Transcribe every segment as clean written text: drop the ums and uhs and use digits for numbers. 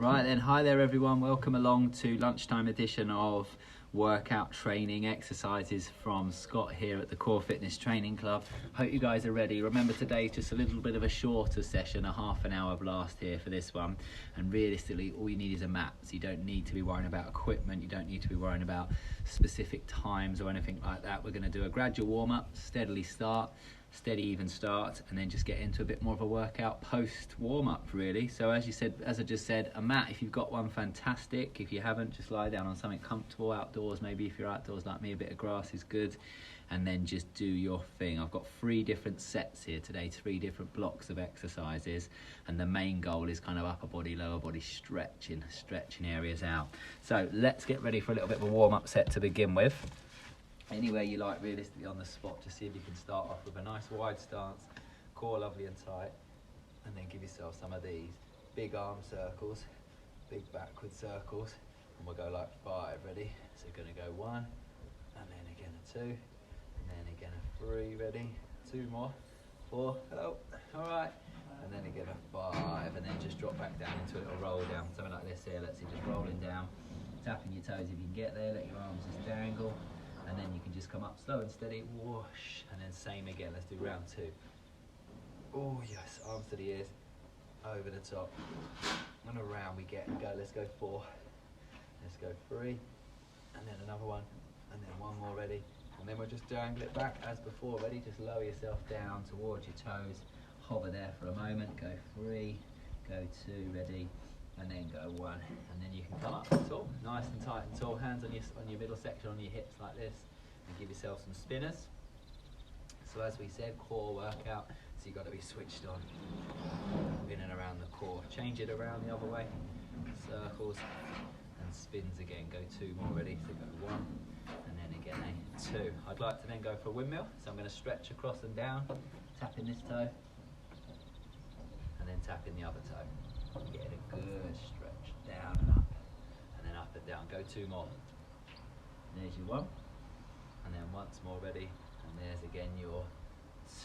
Right then, hi there everyone, welcome along to lunchtime edition of workout training exercises from Scott here at the Core Fitness Training Club. Hope you guys are ready. Remember, today's just a little bit of a shorter session, a half an hour blast here for this one, and realistically all you need is a mat, so you don't need to be worrying about equipment, you don't need to be worrying about specific times or anything like that. We're going to do a gradual warm-up, steady even start, and then just get into a bit more of a workout post warm-up really. So as I just said, a mat, if you've got one, fantastic. If you haven't, just lie down on something comfortable outdoors. Maybe if you're outdoors like me, a bit of grass is good, and then just do your thing. I've got 3 different sets here today, 3 different blocks of exercises, and the main goal is kind of upper body, lower body stretching areas out. So let's get ready for a little bit of a warm-up set to begin with. Anywhere you like realistically on the spot, just see if you can start off with a nice wide stance, core lovely and tight, and then give yourself some of these big arm circles, big backward circles, and we'll go like 5, ready? So you're gonna go 1, and then again a 2, and then again a 3, ready? 2 more, 4, hello, all right, and then again a 5, and then just drop back down into a little roll down, something like this here. Let's see, just rolling down, tapping your toes if you can get there, let your arms just dangle. And then you can just come up slow and steady, whoosh, and then same again. Let's do round 2. Oh yes, arms to the ears, over the top, and around we get and go. Let's go 4, let's go 3, and then another one, and then 1 more, ready? And then we'll just dangle it back as before, ready? Just lower yourself down towards your toes, hover there for a moment, go 3, go 2, ready? And then go 1, and then you can come up tall, nice and tight and tall, hands on your middle section, on your hips like this, and give yourself some spinners. So as we said, core workout, so you've got to be switched on, in and around the core. Change it around the other way, circles, and spins again. Go 2 more, ready? So go 1, and then again a 2. I'd like to then go for a windmill, so I'm going to stretch across and down, tapping this toe, and then tapping the other toe. Get a good stretch down and up, and then up and down. Go 2 more. There's your 1, and then once more, ready? And there's again your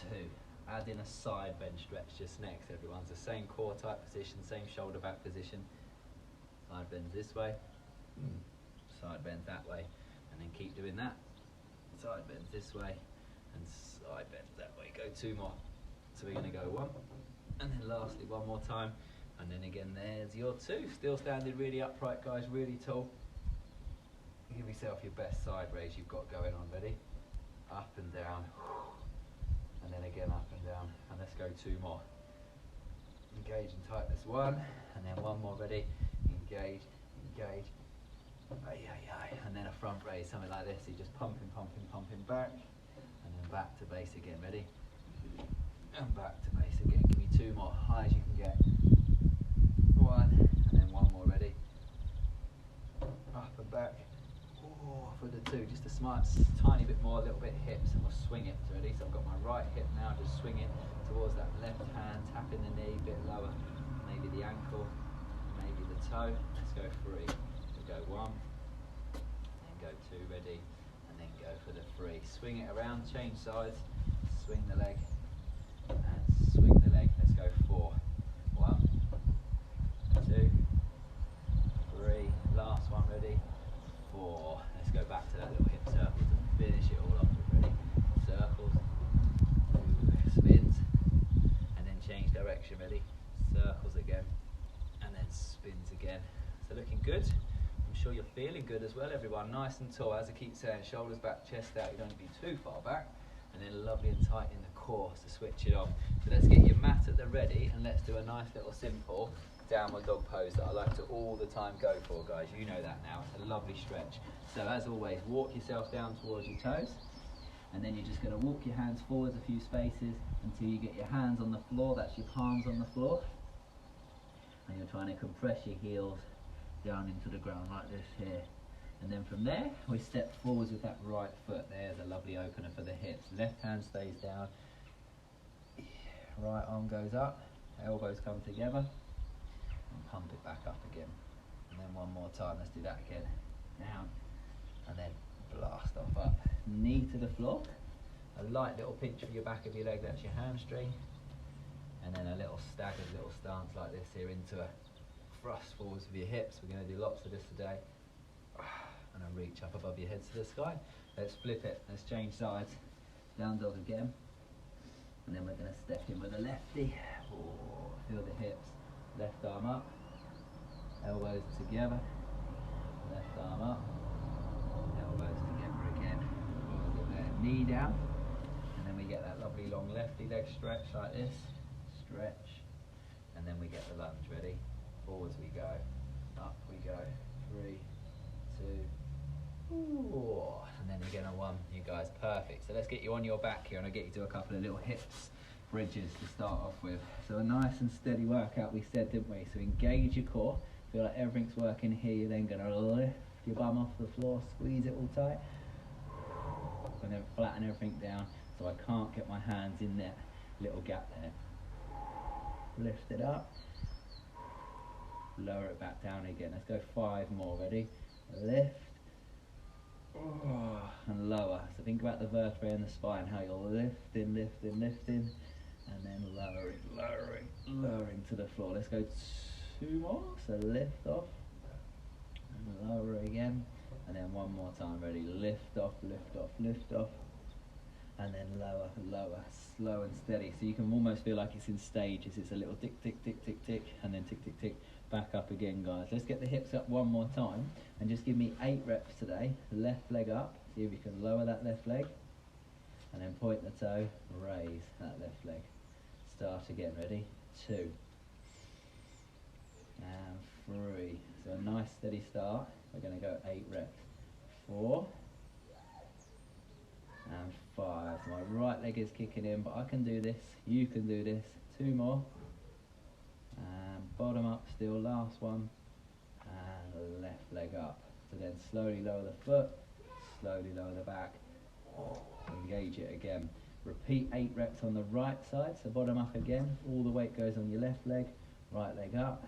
2. Add in a side bend stretch just next, everyone. It's the same core type position, same shoulder back position. Side bends this way, side bends that way, and then keep doing that. Side bends this way, and side bends that way. Go 2 more. So we're going to go 1, and then lastly 1 more time. And then again, there's your 2. Still standing really upright, guys, really tall. Give yourself your best side raise you've got going on, ready? Up and down. And then again, up and down. And let's go 2 more. Engage and tighten this 1. And then 1 more, ready? Engage, engage. Ay, ay, ay. And then a front raise, something like this. So you're just pumping back. And then back to base again, ready? And back to base again. Give me 2 more, high as you can get. 1, and then 1 more, ready? Up and back. Oh, for the 2, just a smart, tiny bit more, a little bit hips, and we'll swing it. Ready? So I've got my right hip now, just swing it towards that left hand, tapping the knee, a bit lower, maybe the ankle, maybe the toe. Let's go 3. So go 1, then go 2, ready? And then go for the 3. Swing it around, change sides, swing the leg, and swing the leg. Let's go 4. 1, 2, 3, last one, ready? 4. Let's go back to that little hip circle to finish it all off. Ready? Circles, spins, and then change direction, ready? Circles again, and then spins again. So looking good. I'm sure you're feeling good as well, everyone. Nice and tall, as I keep saying, shoulders back, chest out. You don't need to be too far back. And then lovely and tight in the core, so switch it on. So let's get your mat at the ready, and let's do a nice little simple downward dog pose that I like to all the time go for, guys. You know that now. It's a lovely stretch. So as always, walk yourself down towards your toes, and then you're just going to walk your hands forwards a few spaces until you get your hands on the floor. That's your palms on the floor, and you're trying to compress your heels down into the ground like this here. And then from there, we step forwards with that right foot. There's a lovely opener for the hips. Left hand stays down, right arm goes up, elbows come together, and pump it back up again. And then 1 more time, let's do that again. Down, and then blast off up. Knee to the floor, a light little pinch of your back of your leg, that's your hamstring. And then a little staggered little stance like this here into a thrust forwards with your hips. We're going to do lots of this today. And then reach up above your head to the sky. Let's flip it. Let's change sides. Down dog again. And then we're going to step in with a lefty. Oh, feel the hips. Left arm up. Elbows together. Left arm up. Elbows together again. Knee down. And then we get that lovely long lefty leg stretch like this. Stretch. And then we get the lunge. Ready? Forwards we go. Up we go. 3, 2. Ooh. And then again on 1. You guys, perfect. So let's get you on your back here, and I'll get you to a couple of little hips bridges to start off with. So a nice and steady workout, we said, didn't we? So engage your core. Feel like everything's working here. You're then going to lift your bum off the floor, squeeze it all tight, and then flatten everything down so I can't get my hands in that little gap there. Lift it up, lower it back down again. Let's go 5 more. Ready? Lift, and lower. So think about the vertebrae and the spine, how you're lifting, lifting, lifting, and then lowering, lowering, lowering to the floor. Let's go 2 more. So lift off, and lower again, and then 1 more time. Ready? Lift off, lift off, lift off, and then lower, lower, slow and steady. So you can almost feel like it's in stages. It's a little tick, tick, tick, tick, tick, and then tick, tick, tick, back up again, guys. Let's get the hips up 1 more time, and just give me 8 reps today. Left leg up. See if you can lower that left leg, and then point the toe, raise that left leg. Start again. Ready? 2 and 3. So a nice steady start. We're going to go 8 reps. 4 and 5. So my right leg is kicking in, but I can do this. You can do this. 2 more. And bottom up still. Last one. And left leg up. So then slowly lower the foot. Slowly lower the back. Engage it again. Repeat 8 reps on the right side. So bottom up again. All the weight goes on your left leg. Right leg up.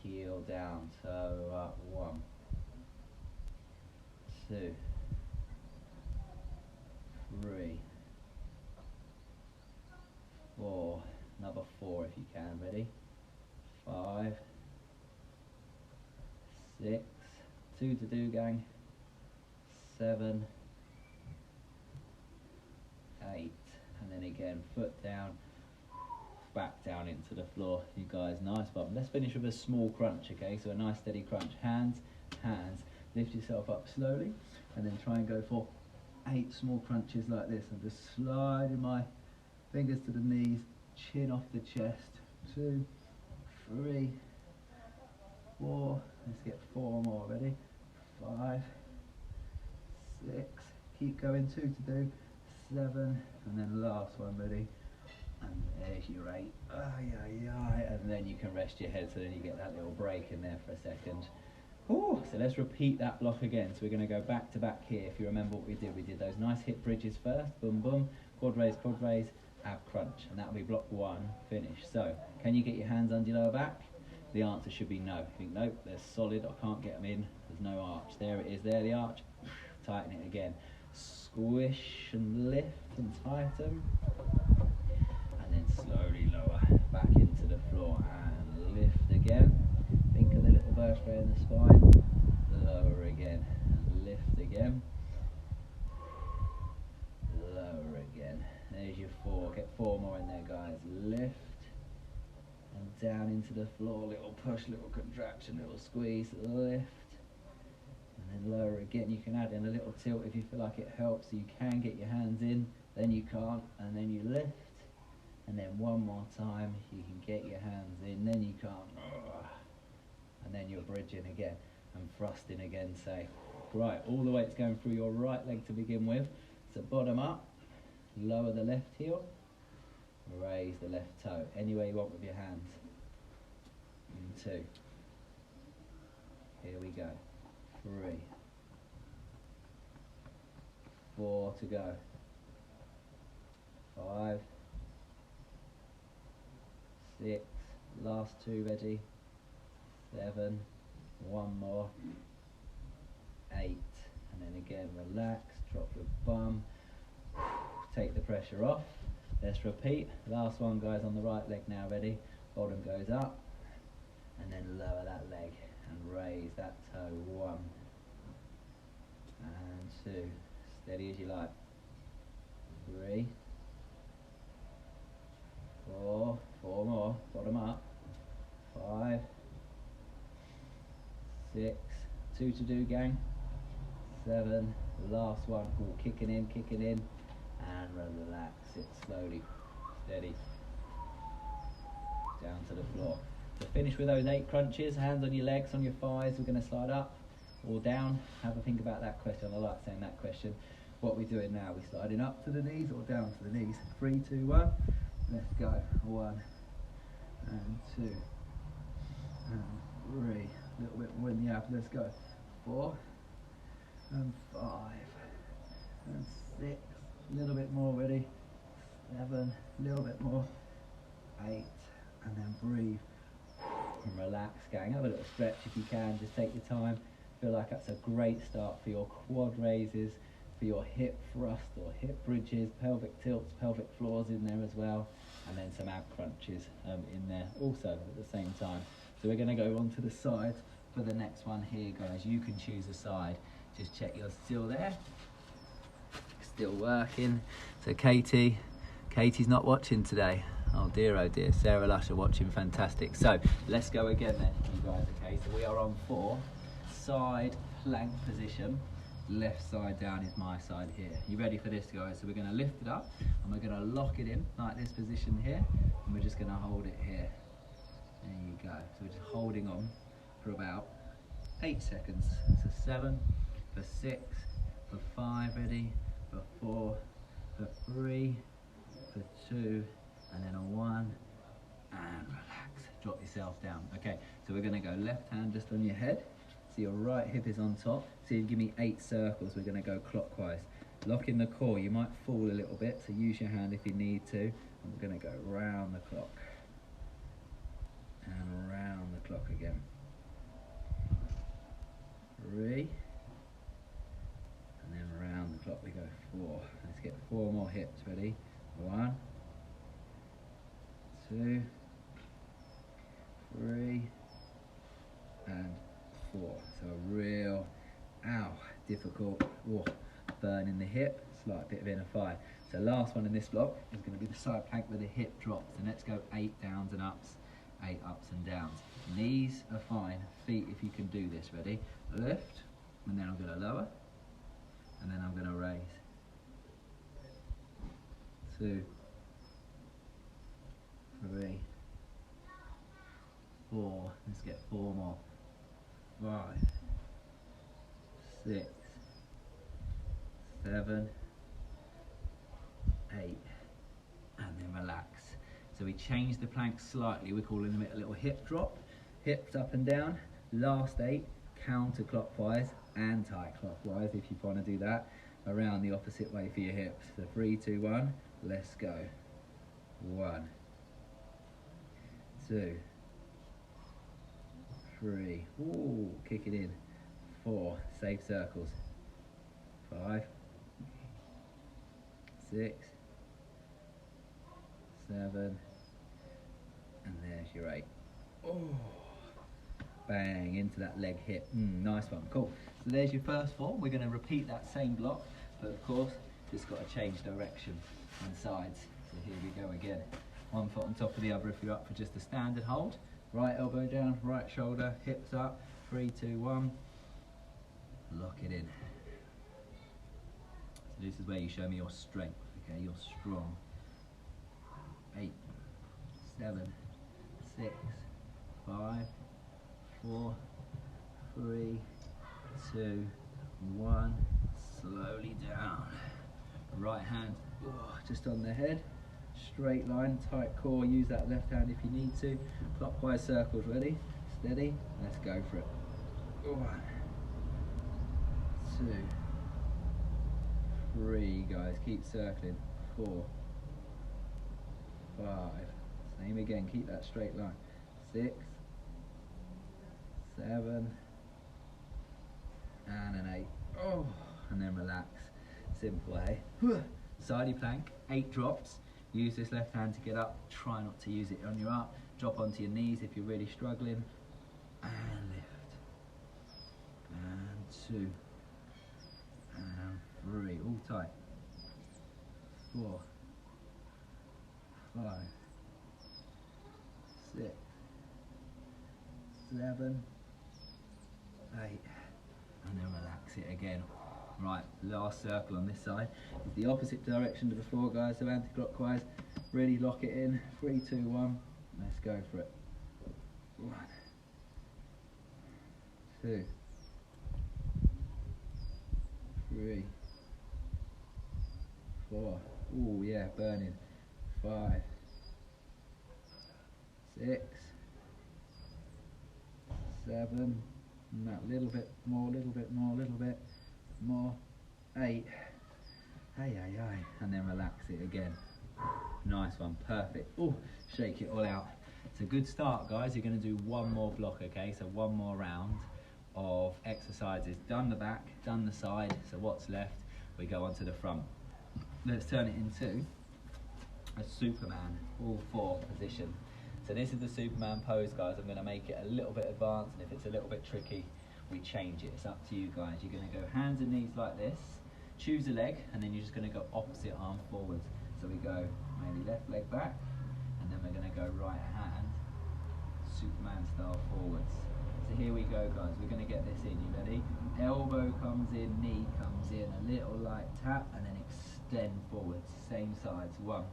Heel down. Toe up. 1, 2, 3, 4. Another 4 if you can. Ready? 5, 6. 2 to do, gang. 7, 8. And then again, foot down, back down into the floor. You guys, nice bump. Let's finish with a small crunch, okay? So a nice steady crunch. Hands, hands. Lift yourself up slowly, and then try and go for 8 small crunches like this. I'm just sliding my fingers to the knees, chin off the chest. 2, 3, 4. Let's get 4 more. Ready? 5, 6. Keep going. 2 to do. 7, and then last one. Ready? And there's your 8. And then you can rest your head, so then you get that little break in there for a second. Ooh, so let's repeat that block again. So we're going to go back to back here. If you remember what we did those nice hip bridges first. Boom, boom. Quad raise, ab crunch. And that'll be block 1, finish. So, can you get your hands under your lower back? The answer should be no. You think, nope, they're solid, I can't get them in. There's no arch. There it is, there the arch. Tighten it again. Squish and lift and tighten. And then slowly lower back into the floor and lift again. Think of the little vertebrae in the spine. Lower again and lift again. Lower again. There's your 4. Get 4 more in there, guys. Lift and down into the floor. Little push, little contraction, little squeeze. Lift and then lower again. You can add in a little tilt if you feel like it helps. So you can get your hands in, then you can't, and then you lift. And then 1 more time, you can get your hands in, then you can't. And then you're bridging again and thrusting again. Say, right, all the weight's going through your right leg to begin with. So bottom up, lower the left heel, raise the left toe, any way you want with your hands. And 2. Here we go. 3, 4 to go. 5, 6, last 2, ready. 7, 1 more. 8, and then again relax, drop your bum, take the pressure off. Let's repeat. Last one, guys, on the right leg now. Ready? Bottom goes up, and then lower that leg and raise that toe. 1 and 2, steady as you like. 3, 4, 4 more, bottom up. 5, 6, 2 to do, gang. 7, last one. Ooh, kicking in, and relax it slowly, steady, down to the floor. To finish with those 8 crunches, hands on your legs, on your thighs. We're going to slide up or down. Have a think about that question. I like saying that question. What we're doing now, we're sliding up to the knees or down to the knees. 3, 2, 1. Let's go. 1 and 2 and 3. A little bit more in the abs. Let's go. 4 and 5 and 6. A little bit more. Ready? 7. A little bit more. 8. And then breathe. And relax, gang. Have a little stretch if you can. Just take your time. Feel like that's a great start for your quad raises, for your hip thrust or hip bridges, pelvic tilts, pelvic floors in there as well, and then some ab crunches in there also at the same time. So we're going to go on to the side for the next one here, guys. You can choose a side. Just check you're still there. Still working. So Katie's not watching today. Oh dear, Sarah Lush are watching, fantastic. So let's go again then, you guys, okay? So we are on 4, side plank position. Left side down is my side here. You ready for this, guys? So we're gonna lift it up and we're gonna lock it in like this position here, and we're just gonna hold it here. There you go. So we're just holding on for about 8 seconds. So 7, for 6, for 5, ready, for 4, for 3, for 2, and then a 1, and relax, drop yourself down. Okay, so we're gonna go left hand just on your head, so your right hip is on top, so you give me 8 circles. We're gonna go clockwise. Lock in the core, you might fall a little bit, so use your hand if you need to, and we're gonna go round the clock, and round the clock again. 3, and then round the clock we go. 4, let's get 4 more hips, ready? 1, 2, 3, and 4. So a real, difficult burn in the hip, slight bit of inner thigh. So last one in this block is going to be the side plank with the hip drops. And let's go 8 downs and ups, 8 ups and downs. Knees are fine, feet if you can do this, ready? Lift, and then I'm going to lower, and then I'm going to raise. 2, 3, 4, let's get 4 more. 5, 6, 7, 8, and then relax. So we change the plank slightly. We're calling them a little hip drop, hips up and down. Last 8 counterclockwise, anti-clockwise if you want to do that, around the opposite way for your hips. So 3, 2, 1, let's go. 1, 2, 3, ooh, kick it in. 4, safe circles. 5, 6, 7, and there's your 8. Oh, bang, into that leg hip. Nice one, cool. So there's your first 4. We're going to repeat that same block, but of course, just got to change direction and sides. So here we go again. One foot on top of the other if you're up for just a standard hold. Right elbow down, right shoulder, hips up. 3, 2, 1. Lock it in. So this is where you show me your strength, okay? You're strong. 8, 7, 6, 5, 4, 3, 2, 1. Slowly down. Right hand just on the head. Straight line, tight core. Use that left hand if you need to. Clockwise circles, ready? Steady. Let's go for it. 1, 2, 3, guys. Keep circling. 4, 5. Same again. Keep that straight line. 6, 7, and an 8. Oh, and then relax. Simple, eh? Sidey plank. 8 drops. Use this left hand to get up. Try not to use it on your up. Drop onto your knees if you're really struggling. and lift, and 2, and 3, all tight, 4, 5, 6, 7, 8, and then relax it again. Right, last circle on this side. It's the opposite direction to before, guys, so anti-clockwise. Really lock it in. 3, 2, 1. Let's go for it. 1, 2, 3, 4. Oh yeah, burning. 5, 6, 7. And that little bit more, little bit more, little bit more. 8. And then relax it again. Nice one, perfect. Oh, shake it all out. It's a good start, guys. You're going to do one more block, okay? So one more round of exercises. Done the back, done the side. So what's left? We go on to the front. Let's turn it into a Superman, all 4 position. So this is the Superman pose, guys. I'm going to make it a little bit advanced, and if it's a little bit tricky, we change it. It's up to you guys. You're going to go hands and knees like this, choose a leg, and then you're just going to go opposite arm forwards. So we go maybe left leg back, and then we're going to go right hand, Superman style forwards. So here we go, guys. We're going to get this in. You ready? Elbow comes in, knee comes in, a little light tap, and then extend forwards. Same sides. 1.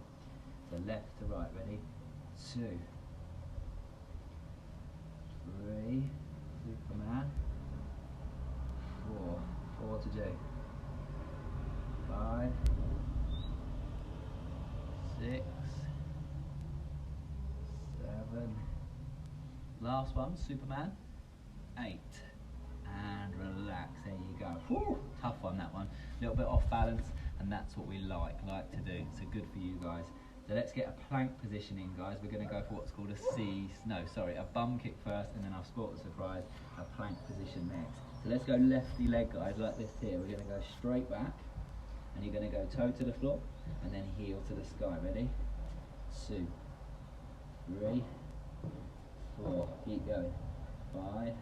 So left to right. Ready? 2, 3, Superman. 4 to do. 5, 6, 7. Last one, Superman. 8. And relax. There you go. Whew, tough one, that one. A little bit off balance, and that's what we like to do. So good for you guys. So let's get a plank position in, guys. We're going to go for what's called a bum kick first, and then I've sport the surprise, a plank position next. So let's go lefty leg, guys, like this here. We're going to go straight back, and you're going to go toe to the floor, and then heel to the sky. Ready? 2, 3, 4. Keep going. 5,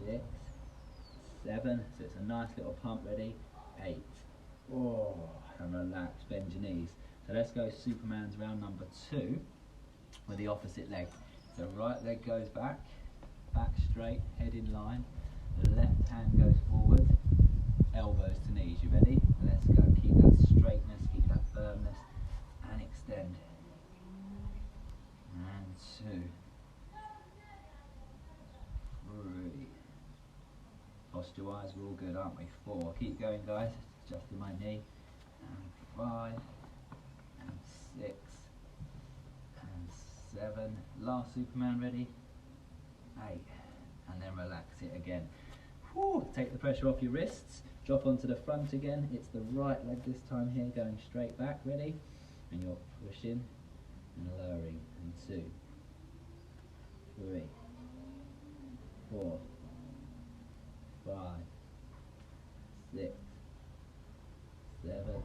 6, 7. So it's a nice little pump. Ready? 8. Oh, and relax. Bend your knees. So let's go Superman's round number 2 with the opposite leg. So right leg goes back, back straight, head in line. The left hand goes forward, elbows to knees. You ready? Let's go. Keep that straightness, keep that firmness, and extend. And 2, 3. Posture wise, we're all good, aren't we? 4. Keep going, guys. Adjusting my knee. And 5. 6 and 7. Last Superman. Ready? 8. And then relax it again. Whew. Take the pressure off your wrists. Drop onto the front again. It's the right leg this time here, going straight back. Ready? And you're pushing and lowering. And 2, 3, 4, 5, 6, 7,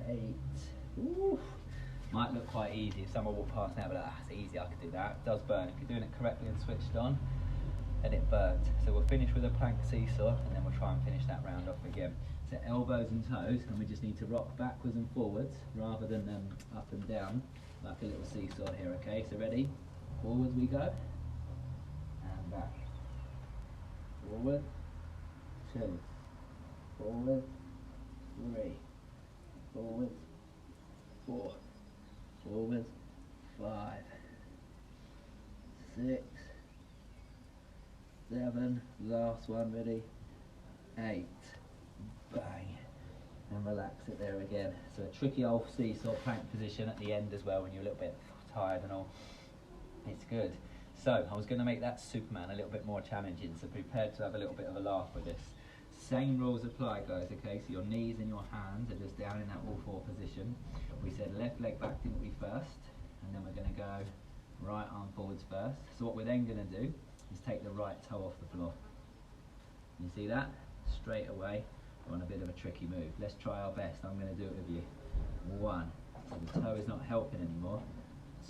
8. Ooh. Might look quite easy. If someone walked past now, but that's easy, I could do that. It does burn. If you're doing it correctly and switched on, then it burns. So we'll finish with a plank seesaw, and then we'll try and finish that round off again. So elbows and toes, and we just need to rock backwards and forwards rather than up and down, like a little seesaw here, okay? So ready? Forwards we go, and back. Forward, 2, forward, 3, forward, 4, forward, 5, 6, 7, last one, ready, 8, bang, and relax it there again. So a tricky old seesaw plank position at the end as well when you're a little bit tired and all. It's good. So I was going to make that Superman a little bit more challenging, so prepared to have a little bit of a laugh with this. Same rules apply, guys, okay? So your knees and your hands are just down in that all 4 position. We said left leg back, didn't we, first? And then we're going to go right arm forwards first. So what we're then going to do is take the right toe off the floor. You see that? Straight away, we're on a bit of a tricky move. Let's try our best. I'm going to do it with you. 1. So the toe is not helping anymore.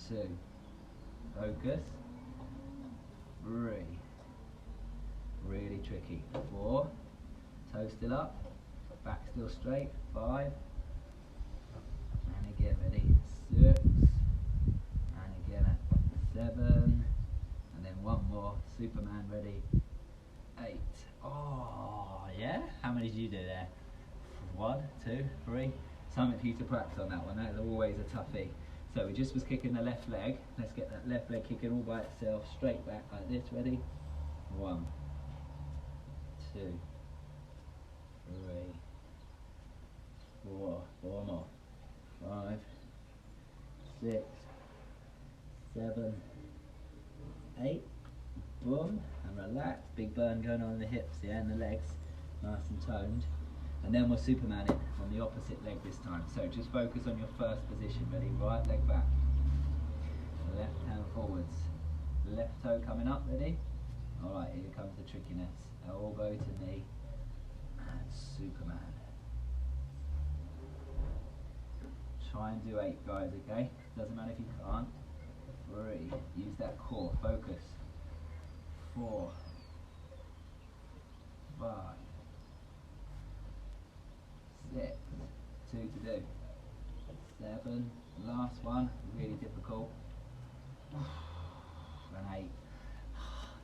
2. Focus. 3. Really tricky. 4. Toes still up. Back still straight. 5. And again, ready. 6. And again at 7. And then one more. Superman, ready. 8. Oh, yeah? How many did you do there? 1, 2, 3. Something for you to practice on that one. That's always a toughie. So we just was kicking the left leg. Let's get that left leg kicking all by itself. Straight back like this. Ready? 1, 2, 3, 4. 4 more. 5, 6, 7, 8. Boom. And relax. Big burn going on in the hips, yeah, and the legs. Nice and toned. And then we'll Superman it on the opposite leg this time. So just focus on your first position. Ready? Right leg back. Left hand forwards. Left toe coming up. Ready? Alright, here comes the trickiness. Elbow to knee. And Superman. Try and do 8, guys, okay? Doesn't matter if you can't. 3. Use that core. Focus. 4. 5. 6. 2 to do. 7. Last one. Really difficult. And 8.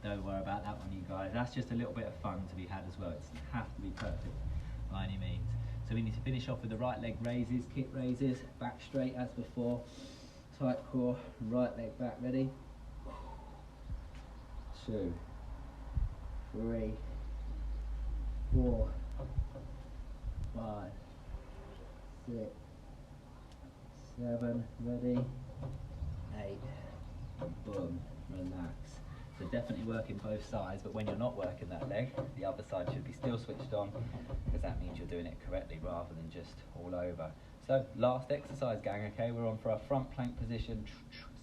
Don't worry about that one, you guys. That's just a little bit of fun to be had as well. It doesn't have to be perfect by any means. So we need to finish off with the right leg raises, kick raises, back straight as before. Tight core, right leg back, ready? 2, 3, 4, 5, 6, 7, ready? 8, boom, relax. So definitely working both sides, but when you're not working that leg, the other side should be still switched on, because that means you're doing it correctly rather than just all over. So last exercise, gang, okay? We're on for our front plank position,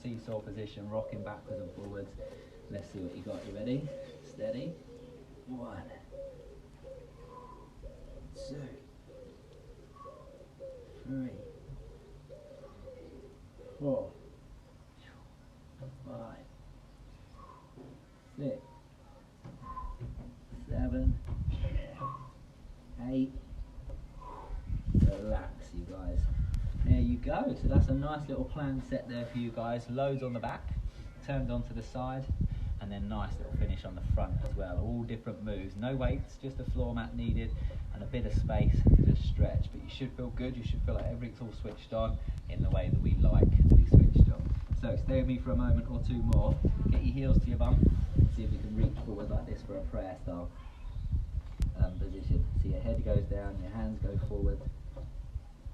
seesaw position, rocking backwards and forwards. Let's see what you got. You ready? Steady. 1, 2, 3, 4, 5, 6, 7, 8. Relax, you guys. There you go. So that's a nice little plan set there for you guys. Loads on the back, turned onto the side, and then nice little finish on the front as well. All different moves. No weights, just a floor mat needed and a bit of space to just stretch. But you should feel good. You should feel like everything's all switched on in the way that we like to be switched on. So stay with me for a moment or two more. Get your heels to your bum. See if you can reach forward like this for a prayer style position. So your head goes down, your hands go forward,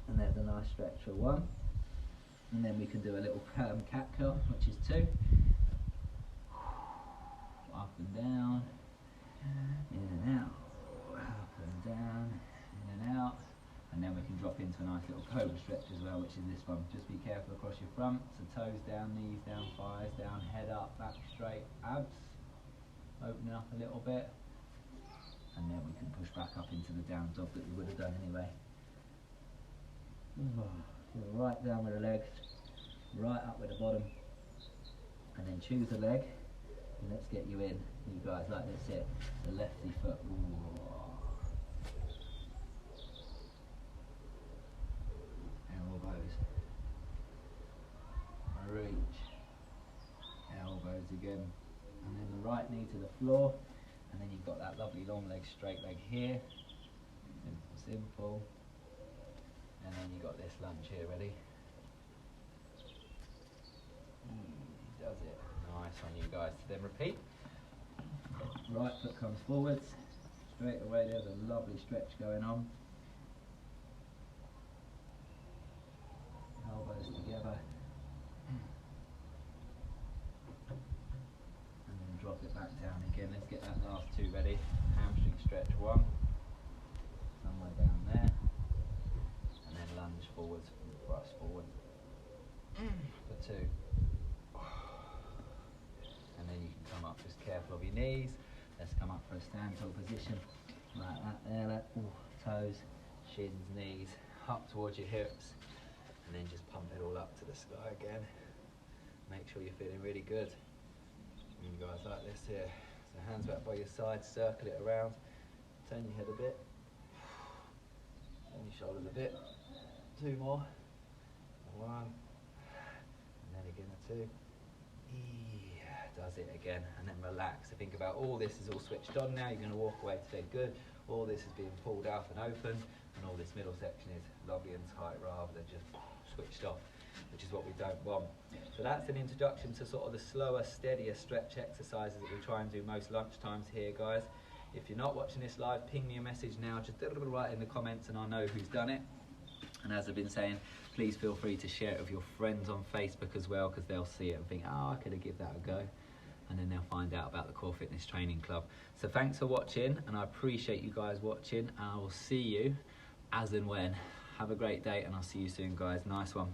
and there's a nice stretch for 1. And then we can do a little cat curl, which is 2. Up and down, in and out, up and down, in and out. And then we can drop into a nice little cobra stretch as well, which is this one. Just be careful across your front. So toes down, knees down, thighs down, head up, back straight, abs. Open up a little bit. And then we can push back up into the down dog that we would have done anyway. Right down with the legs, right up with the bottom. And then choose a leg. And let's get you in. You guys like this here. The lefty foot. Ooh. Elbows. Reach. Elbows again. And then the right knee to the floor. And then you've got that lovely long leg, straight leg here. Simple, simple. And then you've got this lunge here, ready? He does it. Nice on you guys. Then repeat. Right foot comes forwards. Straight away, there's a lovely stretch going on. Elbows together. And then drop it back down again. Let's get that last 2 ready. Hamstring stretch 1. Somewhere down there. And then lunge forwards, thrust forward. For 2. And then you can come up, just careful of your knees. Let's come up for a stand tall position. Like that there, toes, shins, knees, up towards your hips. And then just pump it all up to the sky again. Make sure you're feeling really good. You guys like this here. So hands back by your side, circle it around, turn your head a bit, turn your shoulders a bit. 2 more. 1, and then again a 2. Does it again, and then relax. So think about all this is all switched on now. You're going to walk away today good. All this is being pulled out and open, and all this middle section is lovely and tight rather than just switched off, which is what we don't want. So that's an introduction to sort of the slower, steadier stretch exercises that we try and do most lunchtimes here, guys. If you're not watching this live, ping me a message now, just write in the comments and I'll know who's done it. And as I've been saying, please feel free to share it with your friends on Facebook as well, because they'll see it and think, oh, I could have given that a go. And then they'll find out about the Core Fitness Training Club. So thanks for watching, and I appreciate you guys watching, and I will see you as and when. Have a great day, and I'll see you soon, guys. Nice one.